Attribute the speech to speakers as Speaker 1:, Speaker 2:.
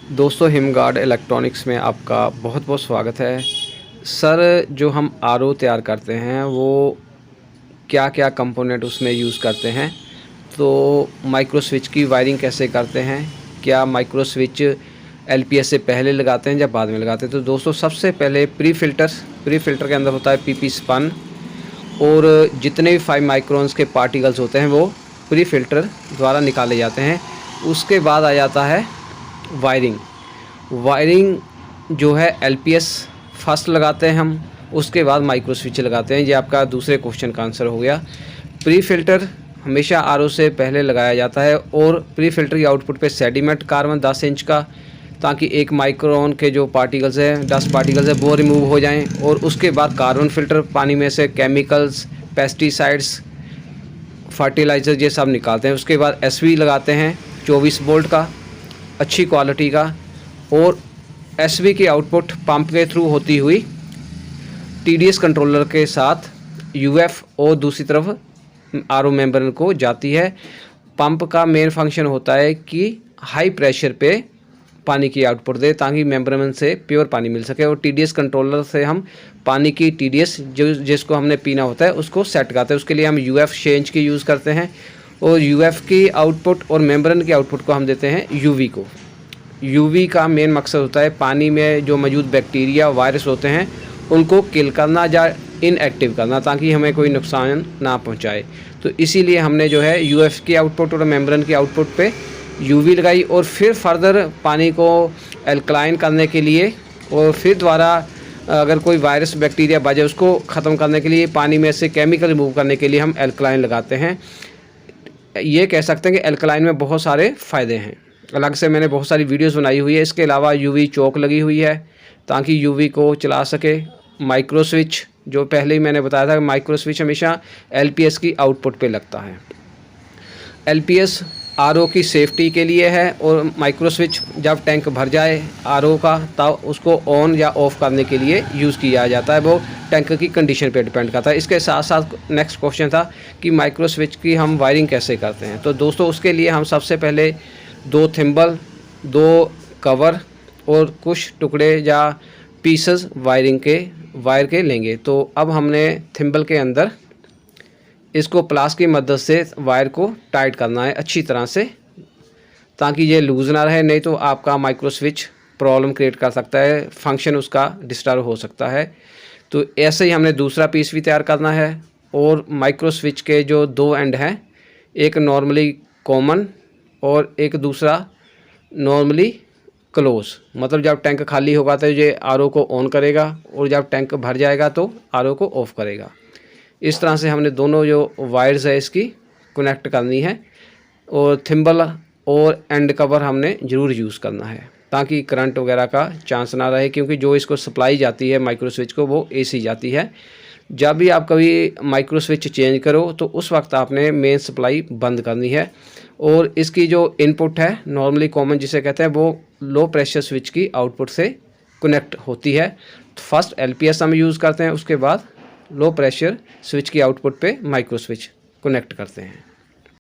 Speaker 1: दोस्तों हिमगार्ड इलेक्ट्रॉनिक्स में आपका बहुत बहुत स्वागत है। सर जो हम आरओ तैयार करते हैं वो क्या क्या कंपोनेंट उसमें यूज़ करते हैं, तो माइक्रो स्विच की वायरिंग कैसे करते हैं, क्या माइक्रो स्विच एलपीएस से पहले लगाते हैं या बाद में लगाते हैं। तो दोस्तों सबसे पहले प्री फिल्टर के अंदर होता है पीपी स्पन, और जितने भी 5 माइक्रोन्स के पार्टिकल्स होते हैं वो प्री फिल्टर द्वारा निकाले जाते हैं। उसके बाद आ जाता है वायरिंग जो है एलपीएस फर्स्ट लगाते हैं हम, उसके बाद माइक्रो स्विच लगाते हैं। ये आपका दूसरे क्वेश्चन का आंसर हो गया। प्री फिल्टर हमेशा आरओ से पहले लगाया जाता है, और प्री फिल्टर की आउटपुट पे सेडिमेंट कार्बन 10 इंच का, ताकि 1 माइक्रोन के जो पार्टिकल्स हैं, डस्ट पार्टिकल्स है, वो रिमूव हो जाएं। और उसके बाद कार्बन फिल्टर पानी में से केमिकल्स, पेस्टिसाइड्स, फर्टिलाइज़र ये सब निकालते हैं। उसके बाद एसवी लगाते हैं 24 वोल्ट का, अच्छी क्वालिटी का, और एसवी की आउटपुट पंप के थ्रू होती हुई टीडीएस कंट्रोलर के साथ यूएफ और दूसरी तरफ आरओ मेम्ब्रेन को जाती है। पंप का मेन फंक्शन होता है कि हाई प्रेशर पे पानी की आउटपुट दे, ताकि मेम्ब्रेन से प्योर पानी मिल सके। और टीडीएस कंट्रोलर से हम पानी की टीडीएस जो जिसको हमने पीना होता है उसको सेट करते हैं। उसके लिए हम यूएफ चेंज की यूज़ करते हैं, और यूएफ की आउटपुट और मेम्ब्रेन की आउटपुट को हम देते हैं यूवी को। यूवी का मेन मकसद होता है पानी में जो मौजूद बैक्टीरिया, वायरस होते हैं उनको किल करना या इनएक्टिव करना, ताकि हमें कोई नुकसान ना पहुंचाए। तो इसीलिए हमने जो है यूएफ की आउटपुट और मेम्ब्रेन की आउटपुट पे यूवी लगाई, और फिर फर्दर पानी को एल्कलाइन करने के लिए, और फिर द्वारा अगर कोई वायरस बैक्टीरिया बचे उसको ख़त्म करने के लिए, पानी में से केमिकल रिमूव करने के लिए हम एल्कलाइन लगाते हैं। ये कह सकते हैं कि एल्कलाइन में बहुत सारे फ़ायदे हैं। अलग से मैंने बहुत सारी वीडियोस बनाई हुई है। इसके अलावा यूवी चौक लगी हुई है ताकि यूवी को चला सके। माइक्रो स्विच जो पहले ही मैंने बताया था, माइक्रो स्विच हमेशा एलपीएस की आउटपुट पे लगता है। एलपीएस आरओ की सेफ्टी के लिए है, और माइक्रो स्विच जब टैंक भर जाए आरओ का तब उसको ऑन या ऑफ़ करने के लिए यूज़ किया जाता है। वो टैंक की कंडीशन पे डिपेंड करता है। इसके साथ साथ नेक्स्ट क्वेश्चन था कि माइक्रो स्विच की हम वायरिंग कैसे करते हैं। तो दोस्तों उसके लिए हम सबसे पहले 2 थिम्बल, 2 कवर और कुछ टुकड़े या पीसेस वायर के लेंगे। तो अब हमने थिम्बल के अंदर इसको प्लास की मदद से वायर को टाइट करना है अच्छी तरह से, ताकि ये लूज़ ना रहे, नहीं तो आपका माइक्रो स्विच प्रॉब्लम क्रिएट कर सकता है, फंक्शन उसका डिस्टर्ब हो सकता है। तो ऐसे ही हमने दूसरा पीस भी तैयार करना है। और माइक्रो स्विच के जो 2 एंड हैं, एक नॉर्मली कॉमन और एक दूसरा नॉर्मली क्लोज, मतलब जब टैंक खाली होगा तो ये आरओ को ऑन करेगा, और जब टैंक भर जाएगा तो आरओ को ऑफ़ करेगा। इस तरह से हमने दोनों जो वायर्स है इसकी कनेक्ट करनी है, और थिम्बल और एंड कवर हमने ज़रूर यूज़ करना है, ताकि करंट वगैरह का चांस ना रहे, क्योंकि जो इसको सप्लाई जाती है माइक्रो स्विच को वो एसी जाती है। जब भी आप कभी माइक्रो स्विच चेंज करो तो उस वक्त आपने मेन सप्लाई बंद करनी है। और इसकी जो इनपुट है नॉर्मली कॉमन जिसे कहते हैं, वो लो प्रेशर स्विच की आउटपुट से कनेक्ट होती है। फर्स्ट एलपीएस हम यूज़ करते हैं, उसके बाद लो प्रेशर स्विच की आउटपुट पे माइक्रो स्विच कनेक्ट करते हैं।